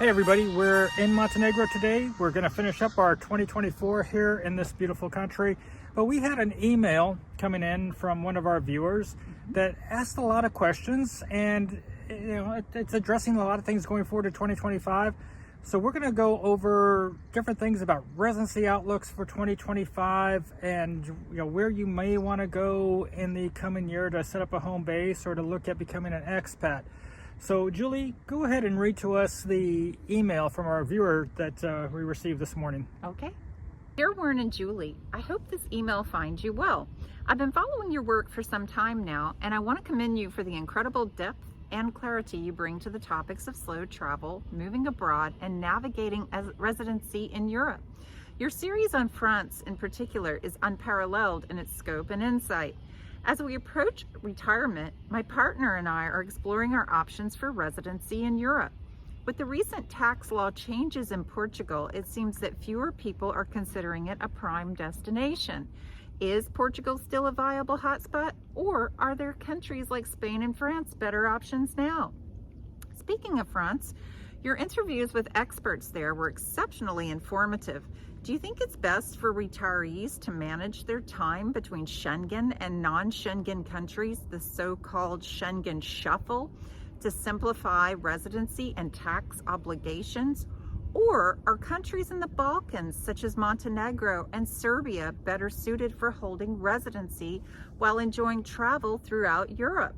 Hey everybody, we're in Montenegro today. We're going to finish up our 2024 here in this beautiful country. But we had an email coming in from one of our viewers that asked a lot of questions, and it's addressing a lot of things going forward to 2025. So we're going to go over different things about residency outlooks for 2025 and where you may want to go in the coming year to set up a home base or to look at becoming an expat. So Julie, go ahead and read to us the email from our viewer that we received this morning. Okay. Dear Warren and Julie, I hope this email finds you well. I've been following your work for some time now, and I want to commend you for the incredible depth and clarity you bring to the topics of slow travel, moving abroad, and navigating as residency in Europe. Your series on France in particular is unparalleled in its scope and insight. As we approach retirement, my partner and I are exploring our options for residency in Europe. With the recent tax law changes in Portugal, it seems that fewer people are considering it a prime destination. Is Portugal still a viable hotspot, or are there countries like Spain and France better options now? Speaking of France, your interviews with experts there were exceptionally informative. Do you think it's best for retirees to manage their time between Schengen and non-Schengen countries, the so-called Schengen shuffle, to simplify residency and tax obligations? Or are countries in the Balkans, such as Montenegro and Serbia, better suited for holding residency while enjoying travel throughout Europe?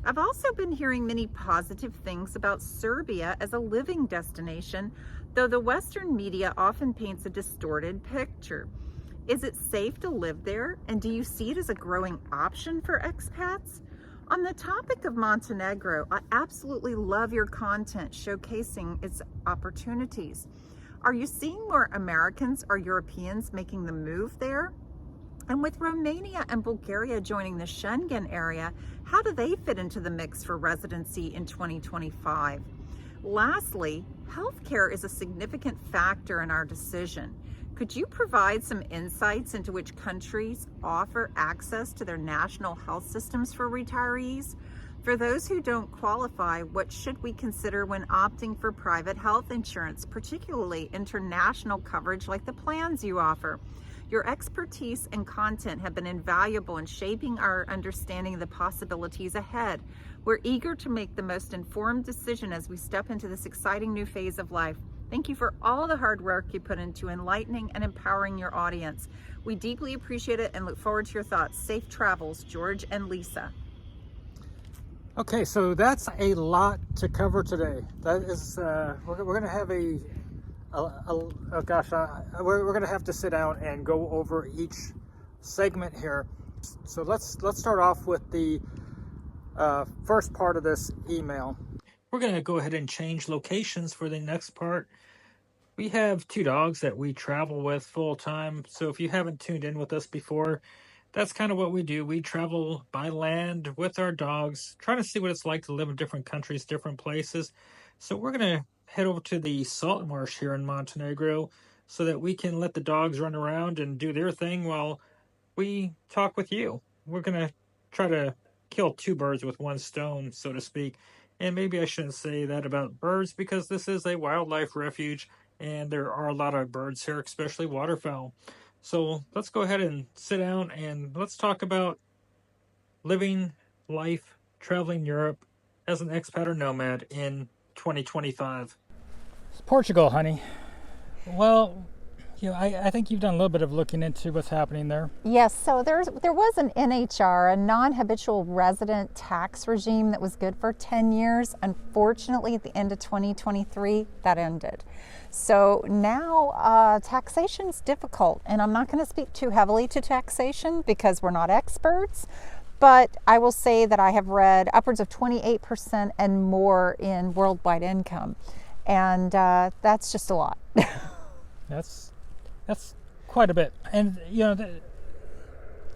I've also been hearing many positive things about Serbia as a living destination, though the Western media often paints a distorted picture. Is it safe to live there, and do you see it as a growing option for expats? On the topic of Montenegro, I absolutely love your content showcasing its opportunities. Are you seeing more Americans or Europeans making the move there? And with Romania and Bulgaria joining the Schengen area, how do they fit into the mix for residency in 2025? Lastly, healthcare is a significant factor in our decision. Could you provide some insights into which countries offer access to their national health systems for retirees? For those who don't qualify, what should we consider when opting for private health insurance, particularly international coverage like the plans you offer? Your expertise and content have been invaluable in shaping our understanding of the possibilities ahead. We're eager to make the most informed decision as we step into this exciting new phase of life. Thank you for all the hard work you put into enlightening and empowering your audience. We deeply appreciate it and look forward to your thoughts. Safe travels, George and Lisa. Okay, so that's a lot to cover today. That is, we're going to have we're going to have to sit down and go over each segment here. So let's start off with the first part of this email. We're going to go ahead and change locations for the next part. We have two dogs that we travel with full time. So if you haven't tuned in with us before, that's kind of what we do. We travel by land with our dogs, trying to see what it's like to live in different countries, different places. So we're going to head over to the salt marsh here in Montenegro so that we can let the dogs run around and do their thing while we talk with you. We're going to try to kill two birds with one stone, so to speak. And maybe I shouldn't say that about birds because this is a wildlife refuge and there are a lot of birds here, especially waterfowl. So let's go ahead and sit down and let's talk about living life, traveling Europe as an expat or nomad in 2025. Portugal, honey. Well, I think you've done a little bit of looking into what's happening there. Yes, so there was an NHR, a non-habitual resident tax regime that was good for 10 years. Unfortunately, at the end of 2023, that ended. So now taxation is difficult, and I'm not going to speak too heavily to taxation because we're not experts, but I will say that I have read upwards of 28% and more in worldwide income, and that's just a lot. That's quite a bit. And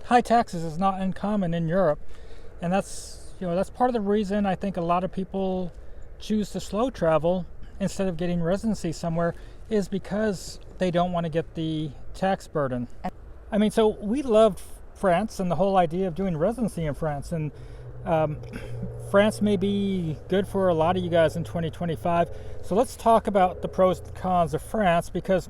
high taxes is not uncommon in Europe, and that's part of the reason I think a lot of people choose to slow travel instead of getting residency somewhere is because they don't want to get the tax burden. I mean, so we loved France and the whole idea of doing residency in France, and France may be good for a lot of you guys in 2025. So let's talk about the pros and cons of France, because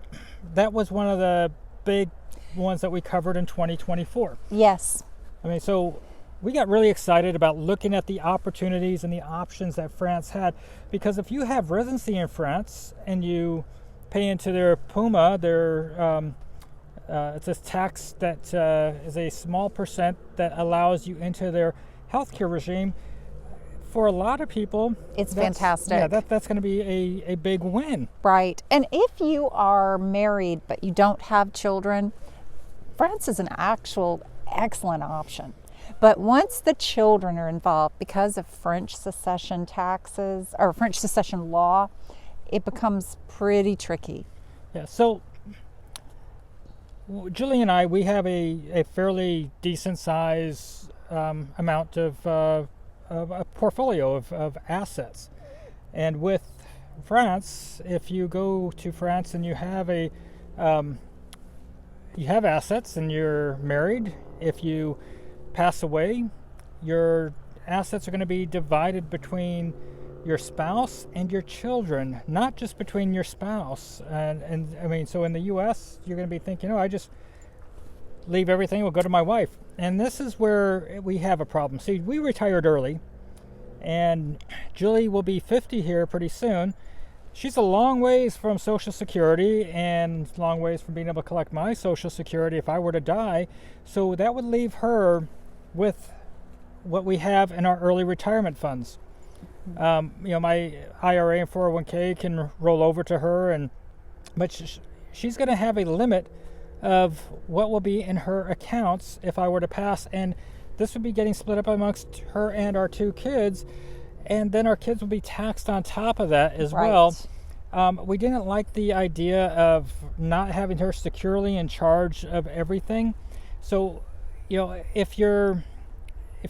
that was one of the big ones that we covered in 2024. Yes. I mean, so we got really excited about looking at the opportunities and the options that France had, because if you have residency in France and you pay into their PUMA, it's a tax that is a small percent that allows you into their healthcare regime. For a lot of people, it's fantastic. Yeah, that's going to be a big win. Right. And if you are married but you don't have children, France is an actual excellent option. But once the children are involved, because of French secession taxes or French secession law, it becomes pretty tricky. Yeah. So Julie and I, we have a fairly decent size amount of a portfolio of assets, and with France, if you go to France and you have assets and you're married, if you pass away, your assets are going to be divided between your spouse and your children, not just between your spouse. And I mean, so in the U.S., you're going to be thinking, I just leave everything, we'll go to my wife. And this is where we have a problem. See, we retired early, and Julie will be 50 here pretty soon. She's a long ways from Social Security and a long ways from being able to collect my Social Security if I were to die. So that would leave her with what we have in our early retirement funds. My IRA and 401k can roll over to her, but she's going to have a limit of what will be in her accounts if I were to pass, and this would be getting split up amongst her and our two kids, and then our kids will be taxed on top of that as well. We didn't like the idea of not having her securely in charge of everything. So, if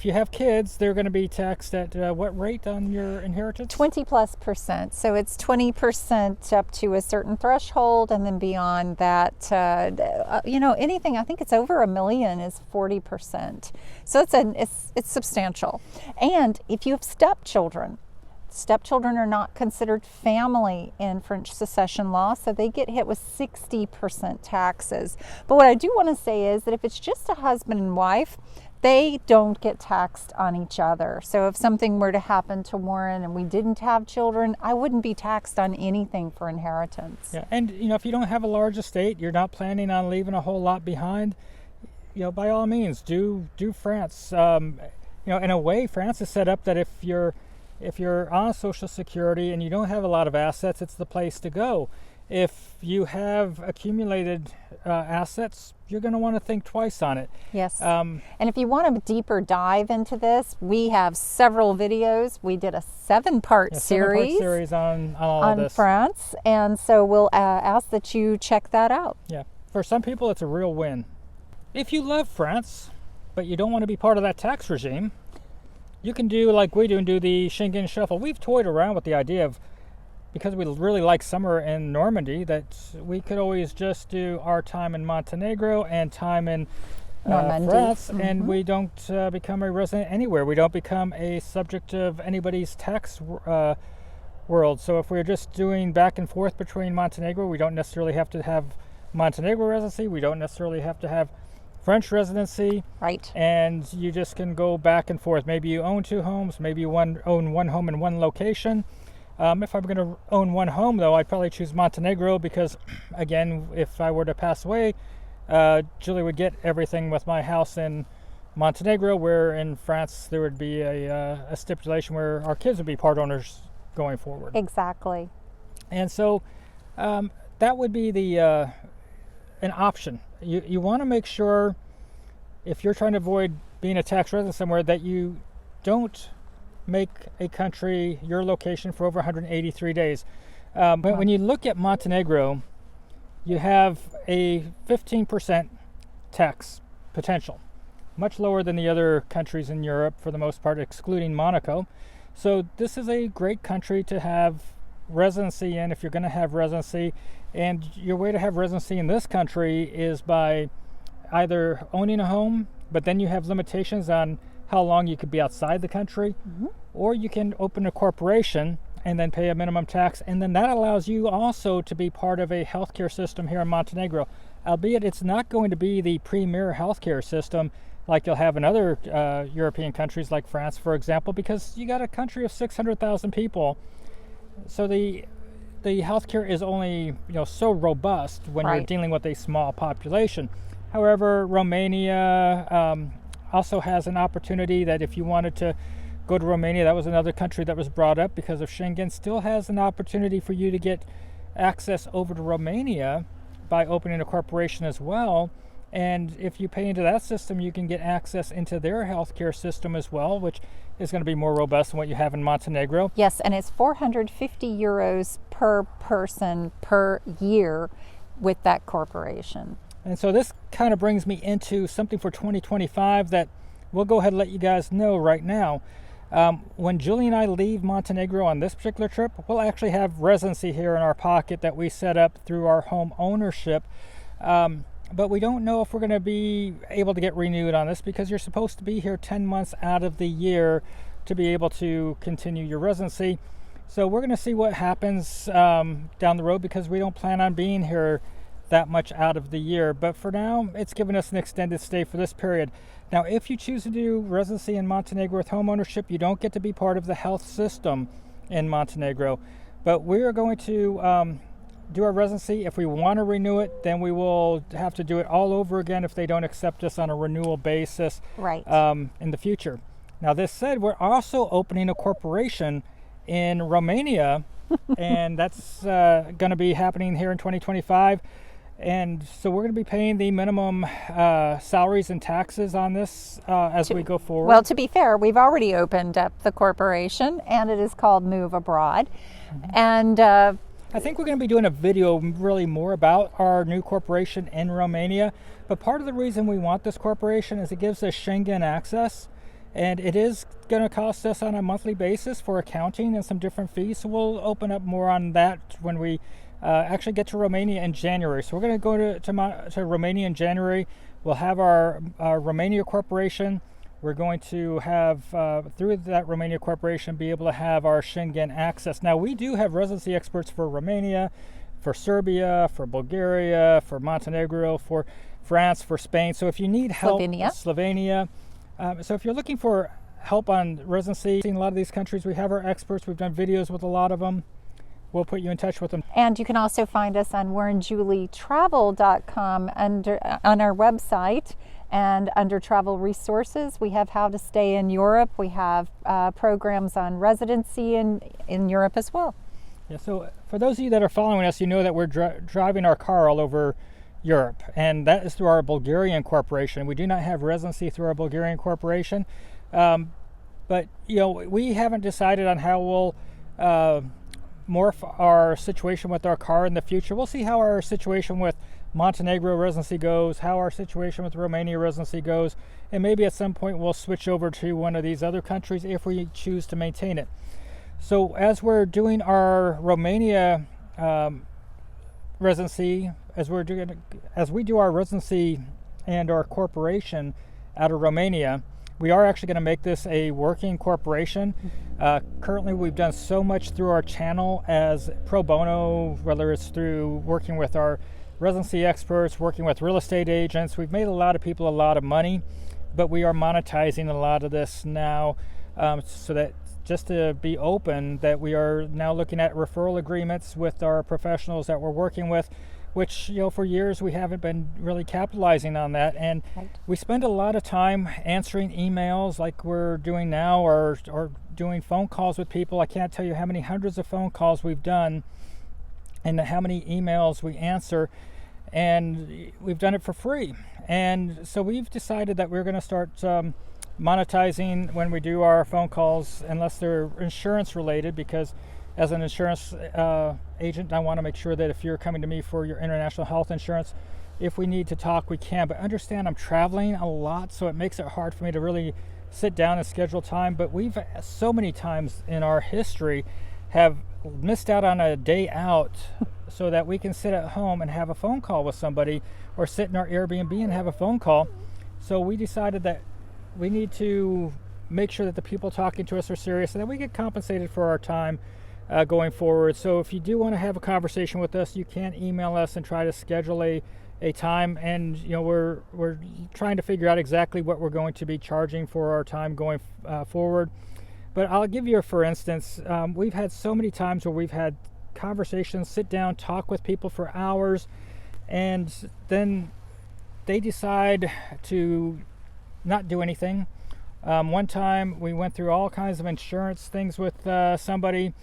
you have kids, they're going to be taxed at what rate on your inheritance? 20+%. So it's 20% up to a certain threshold, and then beyond that, anything, I think it's over $1 million is 40%. So it's substantial. And if you have stepchildren are not considered family in French secession law, so they get hit with 60% taxes. But what I do want to say is that if it's just a husband and wife, they don't get taxed on each other. So if something were to happen to Warren and we didn't have children, I wouldn't be taxed on anything for inheritance. Yeah, and if you don't have a large estate, you're not planning on leaving a whole lot behind, by all means, do France. In a way, France is set up that if you're on Social Security and you don't have a lot of assets, it's the place to go. If you have accumulated assets, you're going to want to think twice on it. Yes. And if you want a deeper dive into this, we have several videos. We did a 7-part series on all of this. France, and so we'll ask that you check that out. Yeah. For some people, it's a real win. If you love France, but you don't want to be part of that tax regime, you can do like we do and do the Schengen Shuffle. We've toyed around with the idea of, because we really like summer in Normandy, that we could always just do our time in Montenegro and time in France, and we don't become a resident anywhere. We don't become a subject of anybody's tax world. So if we're just doing back and forth between Montenegro, we don't necessarily have to have Montenegro residency. We don't necessarily have to have French residency. Right. And you just can go back and forth. Maybe you own 2 homes. Maybe you own 1 home in 1 location. If I'm going to own 1 home, though, I'd probably choose Montenegro because, again, if I were to pass away, Julie would get everything with my house in Montenegro, where in France there would be a stipulation where our kids would be part owners going forward. Exactly. And so that would be an option. You want to make sure, if you're trying to avoid being a tax resident somewhere, that you don't make a country your location for over 183 days. But when you look at Montenegro, you have a 15% tax potential, much lower than the other countries in Europe for the most part, excluding Monaco. So this is a great country to have residency in if you're going to have residency. And your way to have residency in this country is by either owning a home, but then you have limitations on how long you could be outside the country, or you can open a corporation and then pay a minimum tax, and then that allows you also to be part of a healthcare system here in Montenegro, albeit it's not going to be the premier healthcare system like you'll have in other European countries like France, for example, because you got a country of 600,000 people. So the healthcare is only so robust when you're dealing with a small population. However, Romania also has an opportunity that if you wanted to go to Romania, that was another country that was brought up because of Schengen, still has an opportunity for you to get access over to Romania by opening a corporation as well. And if you pay into that system, you can get access into their healthcare system as well, which is going to be more robust than what you have in Montenegro. Yes, and it's 450 euros per person per year with that corporation. And so this kind of brings me into something for 2025 that we'll go ahead and let you guys know right now. When Julie and I leave Montenegro on this particular trip, we'll actually have residency here in our pocket that we set up through our home ownership. But we don't know if we're going to be able to get renewed on this because you're supposed to be here 10 months out of the year to be able to continue your residency. So we're going to see what happens down the road because we don't plan on being here that much out of the year. But for now, it's given us an extended stay for this period. Now, if you choose to do residency in Montenegro with home ownership, you don't get to be part of the health system in Montenegro. But we are going to do our residency. If we want to renew it, then we will have to do it all over again if they don't accept us on a renewal basis in the future. Now, this said, we're also opening a corporation in Romania, and that's going to be happening here in 2025. And so we're going to be paying the minimum salaries and taxes on this as we go forward. Well, to be fair, we've already opened up the corporation, and it is called Move Abroad. And I think we're going to be doing a video really more about our new corporation in Romania. But part of the reason we want this corporation is it gives us Schengen Access. And it is going to cost us on a monthly basis for accounting and some different fees. So we'll open up more on that when we actually get to Romania in January. So we're going to go to Romania in January. We'll have our Romania corporation. We're going to have, through that Romania corporation, be able to have our Schengen Access. Now, we do have residency experts for Romania, for Serbia, for Bulgaria, for Montenegro, for France, for Spain. So if you need help, Slovenia. So if you're looking for help on residency in a lot of these countries, we have our experts. We've done videos with a lot of them. We'll put you in touch with them. And you can also find us on WJn&x.com on our website, and under travel resources, we have how to stay in Europe. We have programs on residency in Europe as well. Yeah, so for those of you that are following us, you know that we're driving our car all over Europe, and that is through our Bulgarian corporation. We do not have residency through our Bulgarian corporation, but we haven't decided on how we'll morph our situation with our car in the future. We'll see how our situation with Montenegro residency goes, how our situation with Romania residency goes, and maybe at some point we'll switch over to one of these other countries if we choose to maintain it. So as we're doing our Romania residency, as we do our residency and our corporation out of Romania, we are actually going to make this a working corporation. Currently, we've done so much through our channel as pro bono, whether it's through working with our residency experts, working with real estate agents. We've made a lot of people a lot of money, but we are monetizing a lot of this now, so that just to be open, that we are now looking at referral agreements with our professionals that we're working with, which for years we haven't been really capitalizing on that. And we spend a lot of time answering emails like we're doing now, or doing phone calls with people. I can't tell you how many hundreds of phone calls we've done and how many emails we answer, and we've done it for free. And so we've decided that we're going to start monetizing when we do our phone calls, unless they're insurance related, because as an insurance agent, I want to make sure that if you're coming to me for your international health insurance, if we need to talk, we can. But understand I'm traveling a lot, so it makes it hard for me to really sit down and schedule time. But we've so many times in our history have missed out on a day out so that we can sit at home and have a phone call with somebody, or sit in our Airbnb and have a phone call. So we decided that we need to make sure that the people talking to us are serious and that we get compensated for our time going forward. So if you do want to have a conversation with us, you can email us and try to schedule a time. And we're trying to figure out exactly what we're going to be charging for our time going forward. But I'll give you a for instance. We've had so many times where we've had conversations, sit down, talk with people for hours, and then they decide to not do anything. One time we went through all kinds of insurance things with somebody,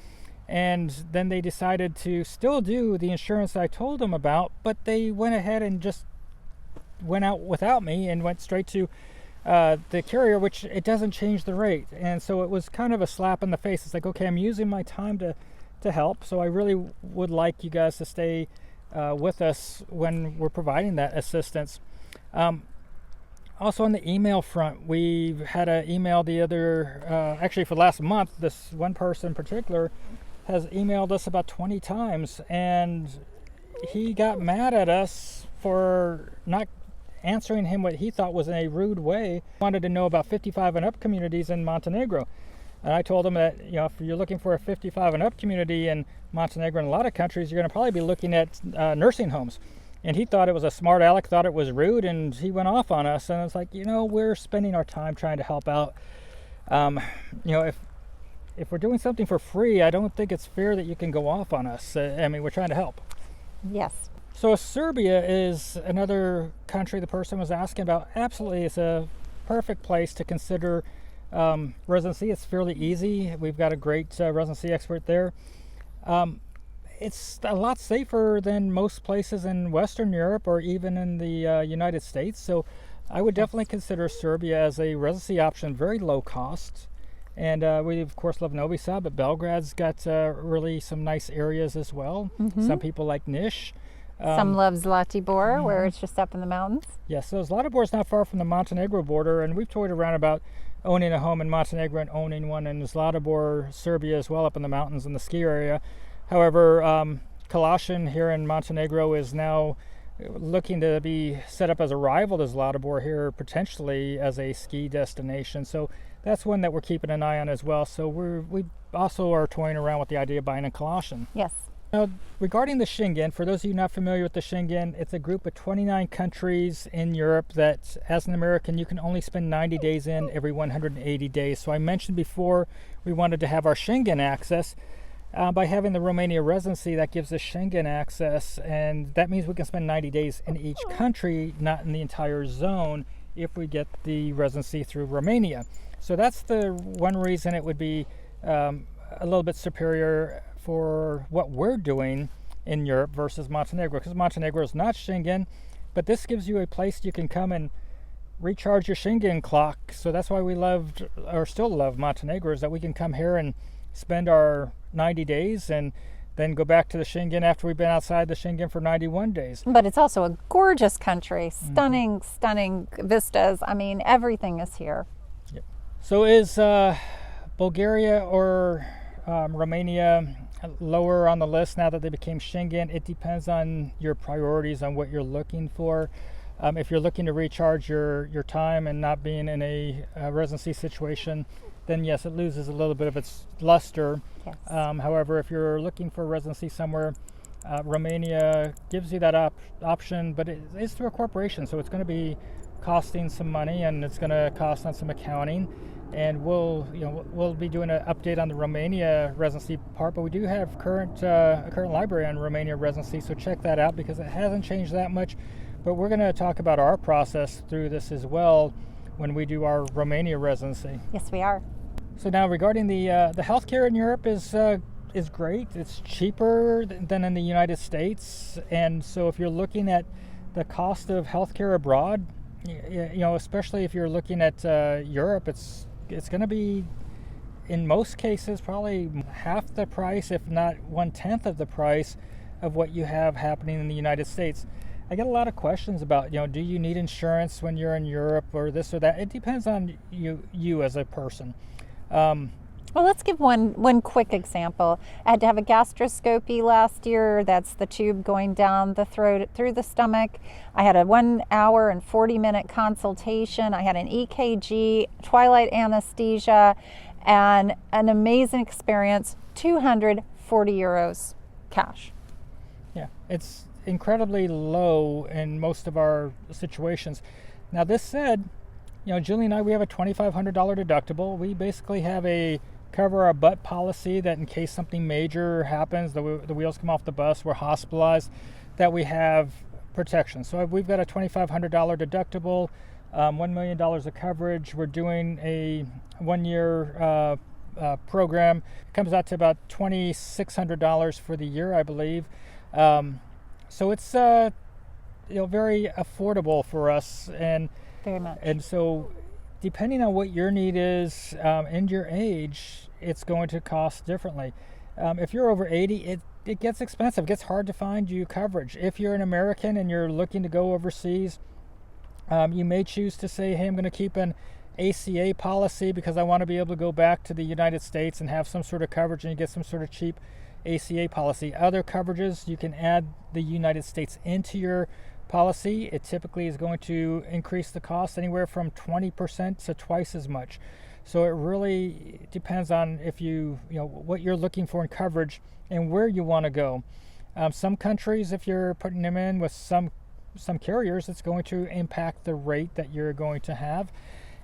and then they decided to still do the insurance I told them about, but they went ahead and just went out without me and went straight to the carrier, which it doesn't change the rate. And so it was kind of a slap in the face. It's like, okay, I'm using my time to help, so I really would like you guys to stay with us when we're providing that assistance. Also on the email front, we've had an email the other, actually for last month, this one person in particular has emailed us about 20 times, and he got mad at us for not answering him what he thought was in a rude way. He wanted to know about 55 and up communities in Montenegro. And I told him that, if you're looking for a 55 and up community in Montenegro and a lot of countries, you're going to probably be looking at nursing homes. And he thought it was a smart aleck, thought it was rude, and he went off on us. And it's like, we're spending our time trying to help out. If we're doing something for free, I don't think it's fair that you can go off on us. We're trying to help. Yes. So Serbia is another country the person was asking about. Absolutely, it's a perfect place to consider residency. It's fairly easy. We've got a great residency expert there. It's a lot safer than most places in Western Europe or even in the United States. So I would definitely consider Serbia as a residency option, very low cost. And we, of course, love Novi Sad, but Belgrade's got really some nice areas as well. Mm-hmm. Some people like Niš. Some love Zlatibor, where it's just up in the mountains. Yes, so Zlatibor is not far from the Montenegro border, and we've toyed around about owning a home in Montenegro and owning one in Zlatibor, Serbia as well, up in the mountains in the ski area. However, Kalašin here in Montenegro is now looking to be set up as a rival to Zlatibor here, potentially as a ski destination. So that's one that we're keeping an eye on as well. So we also are toying around with the idea of buying a Kalašin. Yes. Now, regarding the Schengen, for those of you not familiar with the Schengen, it's a group of 29 countries in Europe that, as an American, you can only spend 90 days in every 180 days. So I mentioned before we wanted to have our Schengen access. By having the Romania residency, that gives us Schengen access, and that means we can spend 90 days in each country, not in the entire zone, if we get the residency through Romania. So that's the one reason it would be a little bit superior for what we're doing in Europe versus Montenegro, because Montenegro is not Schengen, but this gives you a place you can come and recharge your Schengen clock. So that's why we loved, or still love, Montenegro, is that we can come here and spend our 90 days and then go back to the Schengen after we've been outside the Schengen for 91 days. But it's also a gorgeous country, stunning, stunning vistas. Everything is here. Yep. So is Bulgaria or Romania lower on the list now that they became Schengen? It depends on your priorities, on what you're looking for. If you're looking to recharge your time and not being in a residency situation, then yes, it loses a little bit of its luster. Yes. However, if you're looking for residency somewhere, Romania gives you that option, but it is through a corporation, so it's going to be costing some money, and it's going to cost on some accounting. And we'll be doing an update on the Romania residency part, but we do have a current library on Romania residency, so check that out because it hasn't changed that much. But we're going to talk about our process through this as well when we do our Romania residency. Yes, we are. So now regarding the healthcare in Europe is great. It's cheaper than in the United States, and so if you're looking at the cost of healthcare abroad, especially if you're looking at Europe, it's going to be, in most cases, probably half the price, if not 1/10 of the price of what you have happening in the United States. I get a lot of questions about, do you need insurance when you're in Europe or this or that? It depends on you as a person. Well, let's give one quick example. I had to have a gastroscopy last year. That's the tube going down the throat through the stomach. I had a 1 hour and 40-minute consultation. I had an EKG, twilight anesthesia, and an amazing experience. 240 euros cash. Yeah, it's incredibly low in most of our situations. Now, this said, Julie and I, we have a $2,500 deductible. We basically have a cover our butt policy that in case something major happens, the wheels come off the bus, we're hospitalized, that we have protection. So we've got a $2,500 deductible, $1 million of coverage. We're doing a 1-year program. It comes out to about $2,600 for the year, I believe. So it's very affordable for us, and very much. And so, depending on what your need is and your age, it's going to cost differently. If you're over 80, it gets expensive. It gets hard to find you coverage. If you're an American and you're looking to go overseas, you may choose to say, hey, I'm going to keep an ACA policy because I want to be able to go back to the United States and have some sort of coverage, and you get some sort of cheap ACA policy. Other coverages, you can add the United States into your policy. It typically is going to increase the cost anywhere from 20% to twice as much. So it really depends on if what you're looking for in coverage and where you want to go. Some countries, if you're putting them in with some carriers, it's going to impact the rate that you're going to have.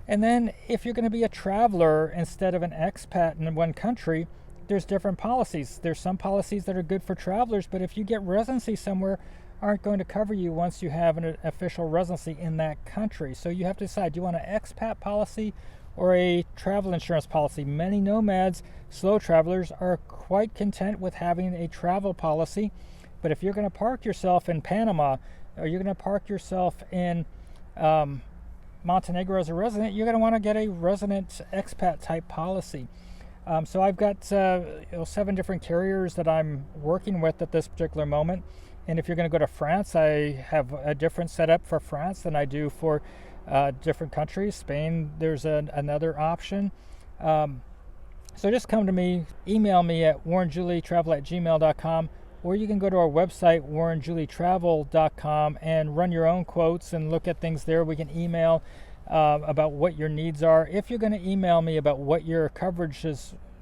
And then if you're going to be a traveler instead of an expat in one country, there's different policies. There's some policies that are good for travelers, but if you get residency somewhere, aren't going to cover you once you have an official residency in that country. So you have to decide, do you want an expat policy or a travel insurance policy? Many nomads, slow travelers, are quite content with having a travel policy. But if you're going to park yourself in Panama, or you're going to park yourself in Montenegro as a resident, you're going to want to get a resident expat type policy. So I've got 7 different carriers that I'm working with at this particular moment. And if you're going to go to France, I have a different setup for France than I do for different countries. Spain, there's another option. So just come to me, email me at warrenjulietravel@gmail.com, or you can go to our website, warrenjulietravel.com, and run your own quotes and look at things there. We can email about what your needs are. If you're going to email me about what your coverage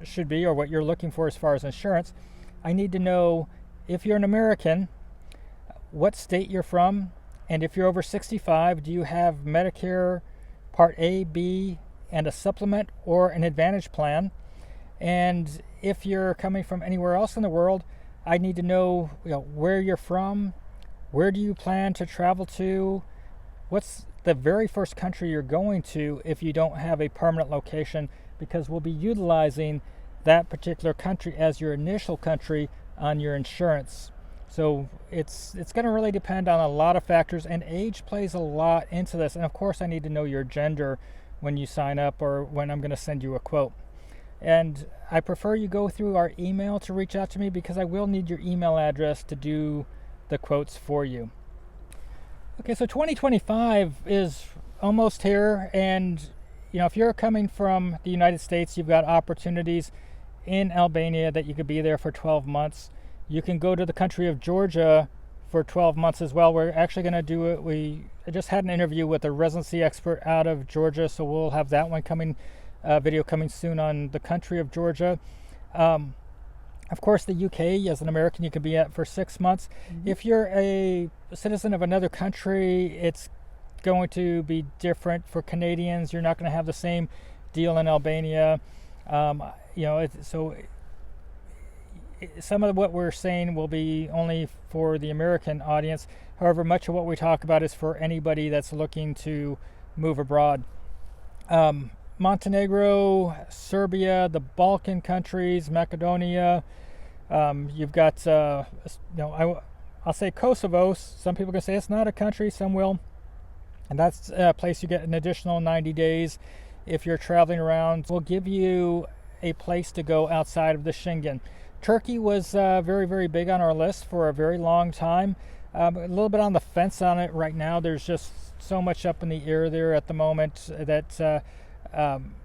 should be or what you're looking for as far as insurance, I need to know, if you're an American, what state you're from, and if you're over 65, do you have Medicare Part A, B, and a supplement or an Advantage plan? And if you're coming from anywhere else in the world, I need to know, where you're from, where do you plan to travel to, what's the very first country you're going to if you don't have a permanent location, because we'll be utilizing that particular country as your initial country on your insurance. So it's going to really depend on a lot of factors, and age plays a lot into this. And of course, I need to know your gender when you sign up or when I'm going to send you a quote. And I prefer you go through our email to reach out to me, because I will need your email address to do the quotes for you. Okay, so 2025 is almost here, and if you're coming from the United States, you've got opportunities in Albania that you could be there for 12 months. You can go to the country of Georgia for 12 months as well. We're actually going to do it. We just had an interview with a residency expert out of Georgia, so we'll have that one video coming soon on the country of Georgia. Of course, the UK, as an American, you can be at for 6 months. Mm-hmm. If you're a citizen of another country, it's going to be different. For Canadians, you're not going to have the same deal in Albania. Some of what we're saying will be only for the American audience. However, much of what we talk about is for anybody that's looking to move abroad. Montenegro, Serbia, the Balkan countries, Macedonia. You've got, I'll say Kosovo. Some people are going to say it's not a country, some will. And that's a place you get an additional 90 days if you're traveling around. We'll give you a place to go outside of the Schengen. Turkey was very, very big on our list for a very long time. A little bit on the fence on it right now. There's just so much up in the air there at the moment that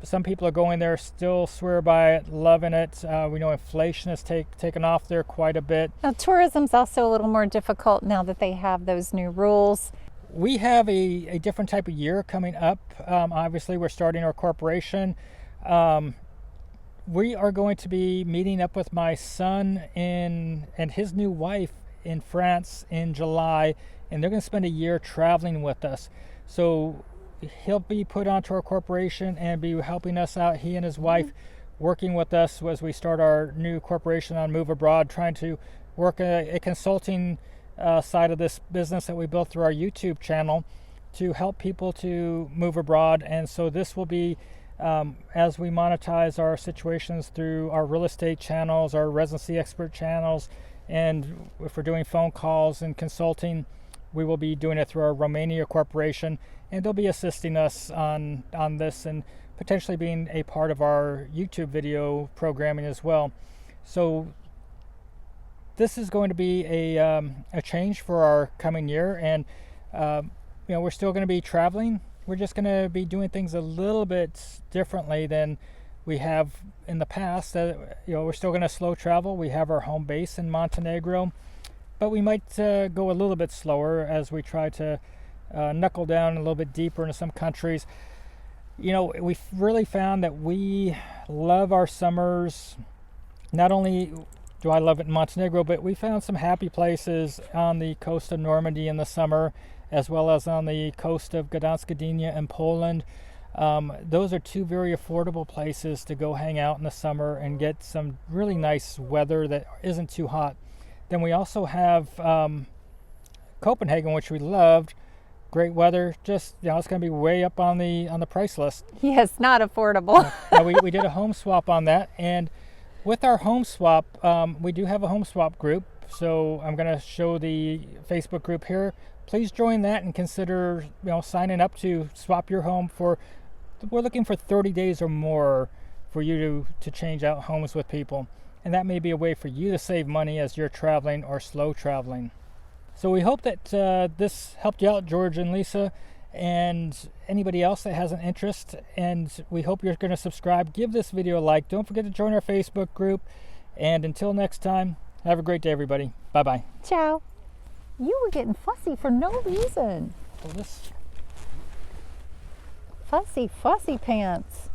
Some people are going there, still swear by it, loving it. We know inflation has taken off there quite a bit. Now, tourism's also a little more difficult now that they have those new rules. We have a different type of year coming up. Obviously, we're starting our corporation. We are going to be meeting up with my son and his new wife in France in July, and they're going to spend a year traveling with us. So he'll be put onto our corporation and be helping us out, he and his wife, working with us as we start our new corporation on Move Abroad, trying to work a consulting side of this business that we built through our YouTube channel to help people to move abroad. And so this will be as we monetize our situations through our real estate channels, our residency expert channels, and if we're doing phone calls and consulting, we will be doing it through our Romania corporation, and they'll be assisting us on this and potentially being a part of our YouTube video programming as well. So this is going to be a change for our coming year, and we're still going to be traveling. We're just going to be doing things a little bit differently than we have in the past. We're still going to slow travel. We have our home base in Montenegro, but we might go a little bit slower as we try to knuckle down a little bit deeper into some countries. We've really found that we love our summers. Not only do I love it in Montenegro, but we found some happy places on the coast of Normandy in the summer, as well as on the coast of Gdańsk, Gdynia in Poland. Those are two very affordable places to go hang out in the summer and get some really nice weather that isn't too hot. Then we also have Copenhagen, which we loved. Great weather, just it's going to be way up on the price list. Yes, not affordable. We did a home swap on that, and with our home swap, we do have a home swap group. So I'm going to show the Facebook group here. Please join that and consider signing up to swap your home for. We're looking for 30 days or more for you to change out homes with people, and that may be a way for you to save money as you're traveling or slow traveling. So we hope that this helped you out, George and Lisa, and anybody else that has an interest. And we hope you're going to subscribe. Give this video a like. Don't forget to join our Facebook group. And until next time, have a great day, everybody. Bye-bye. Ciao. You were getting fussy for no reason. Well, Fussy pants.